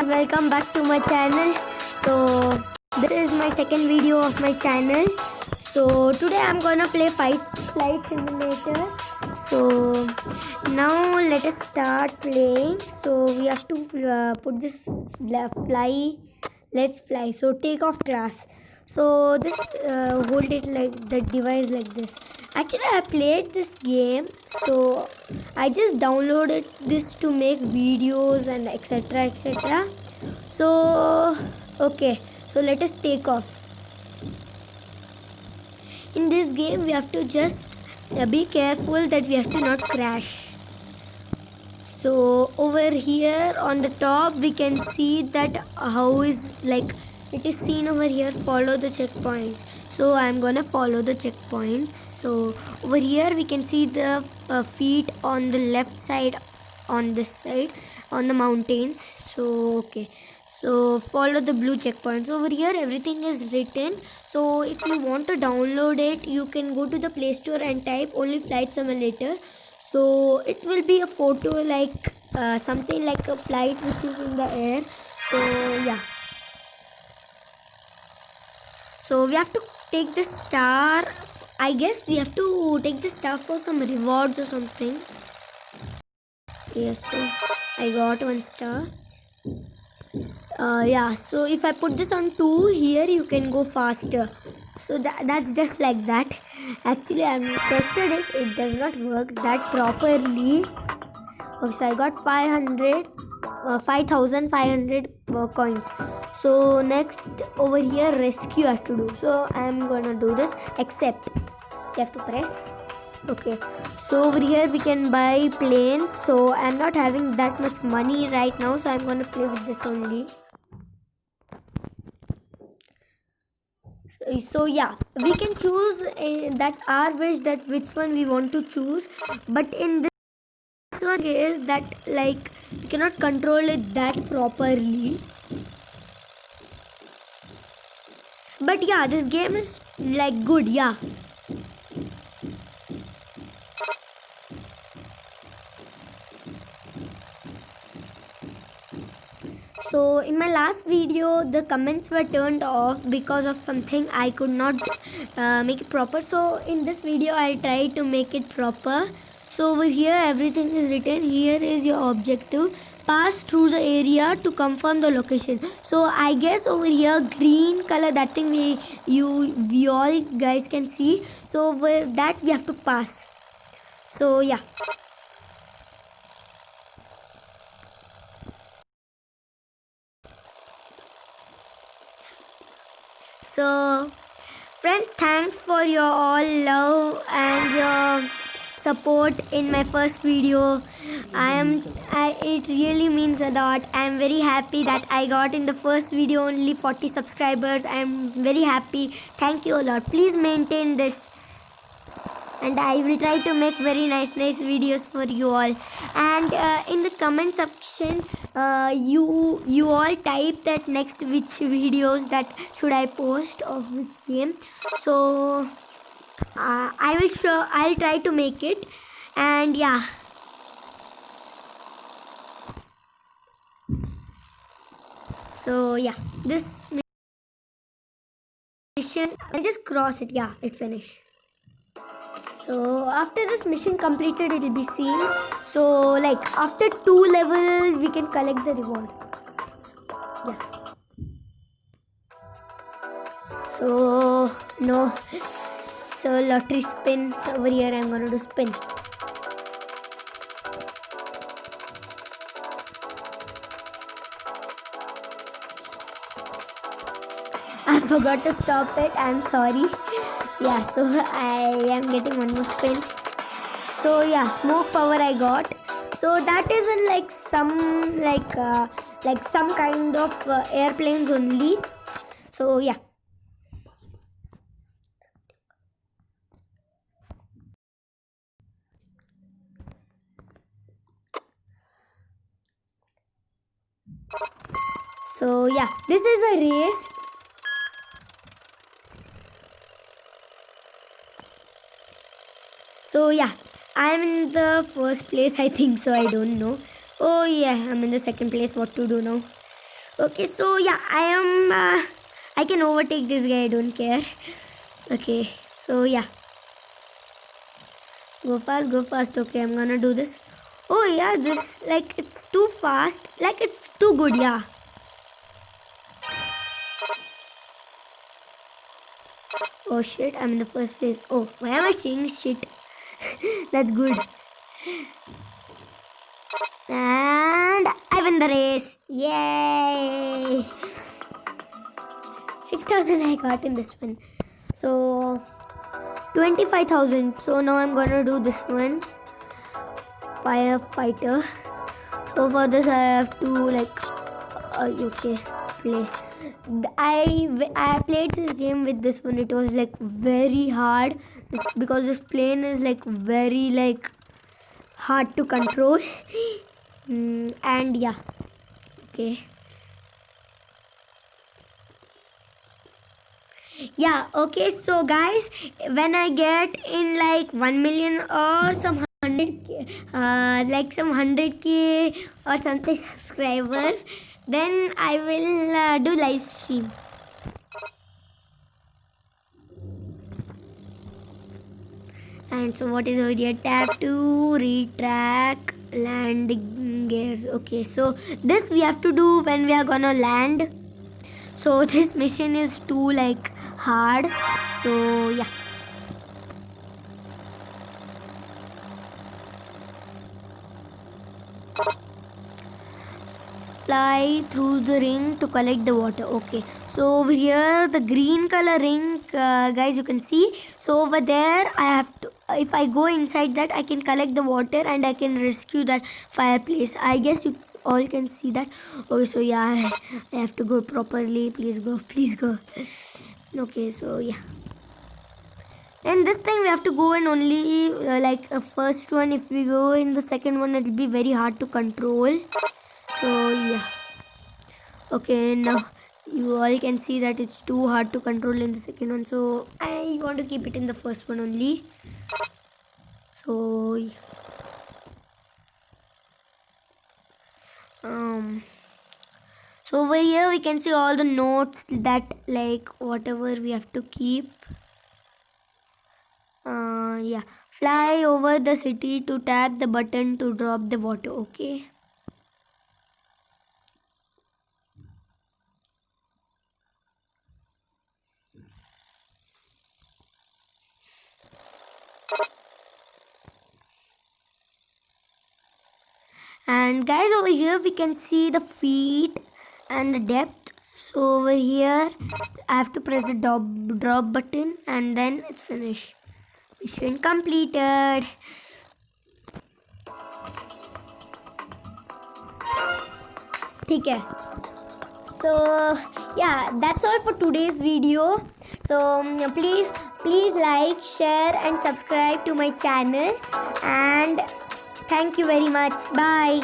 guys, welcome back to my channel. So this is my second video of my channel. So today I'm gonna play Flight Simulator. So now let us start playing. So we have to put this fly. Let's fly. So take off class. So this hold it like the device like this. Actually, I played this game, so I just downloaded this to make videos and etc. So okay, so let us take off. In this game, we have to just be careful that we have to not crash. So over here on the top, we can see that how is like it is seen over here. Follow the checkpoints. So I'm gonna follow the checkpoints. So over here we can see the feet on the left side, on this side, on the mountains. So okay, so follow the blue checkpoints. Over here everything is written. So if you want to download it, you can go to the Play Store and type only Flight Simulator. So it will be a photo like something like a flight which is in the air. So yeah, so we have to take the star. I guess we have to take the star for some rewards or something. Yes, so I got one star. Yeah, so if I put this on 2 here, you can go faster. So that's just like that. Actually, I tested it. It does not work that properly. Oh, so I got 5,500 coins. So next over here, rescue I have to do. So I'm gonna do this. Accept. You have to press. Okay. So over here we can buy planes. So I'm not having that much money right now. So I'm gonna play with this only. So yeah, we can choose. That's our wish that which one we want to choose. But in this one is that like we cannot control it that properly. But yeah, this game is like good. Yeah. So in my last video, the comments were turned off because of something I could not make it proper. So in this video, I'll try to make it proper. So over here, everything is written. Here is your objective. Pass through the area to confirm the location. So I guess over here, green color, that thing we all guys can see. So over that we have to pass. So yeah. So friends, thanks for your all love and your support in my first video. It really means a lot. I am very happy that I got in the first video only 40 subscribers. I am very happy. Thank you a lot. Please maintain this, and I will try to make very nice videos for you all. And in the comment section, you all type that next which videos that should I post of which game. So I'll try to make it. And yeah, so yeah, this mission I just cross it. Yeah, it finished. So after this mission completed, it will be seen. So like after 2 levels, we can collect the reward. Yeah. So no. So lottery spin over here. I'm gonna do spin. I forgot to stop it. I'm sorry. Yeah, so I am getting one more spin. So yeah, smoke power I got. So that isn't like some kind of airplanes only. So yeah. So yeah, this is a race. So yeah, I'm in the first place, I think so. I don't know. Oh yeah, I'm in the second place. What to do now? Okay, so yeah, I can overtake this guy, I don't care. Okay, so yeah. Go fast, go fast. Okay, I'm gonna do this. Oh yeah, this, like, it's too fast. Like, it's too good, yeah. Oh shit, I'm in the first place. Oh, why am I saying shit? That's good. And I win the race. Yay! 6,000 I got in this one. So 25,000. So now I'm gonna do this one. Firefighter. So for this I have to, like, okay, play. I played this game with this one. It was like very hard because this plane is like very, like, hard to control. And yeah, okay. Yeah, okay, so guys, when I get in like 1 million or some 100k, like some 100k or something subscribers, then I will do live stream. And so what is over here? Tap to retrack landing gears. Okay, so this we have to do when we are gonna land. So this mission is too, like, hard. So yeah. Fly through the ring to collect the water. Okay, so over here the green color ring, guys, you can see. So over there I have to, if I go inside that, I can collect the water and I can rescue that fireplace. I guess you all can see that. Okay, so yeah, I have to go properly. Please go, please go. Okay, so yeah. And this time we have to go in only like a first one. If we go in the second one, it will be very hard to control. So yeah. Okay, now you all can see that it's too hard to control in the second one. So I want to keep it in the first one only. So yeah. So over here we can see all the notes that, like, whatever we have to keep. Yeah. Fly over the city to tap the button to drop the water. Okay. And guys, over here we can see the feet and the depth. So over here I have to press the drop button and then it's finished. Mission completed. Okay. So yeah, that's all for today's video. So please like, share and subscribe to my channel, and thank you very much. Bye.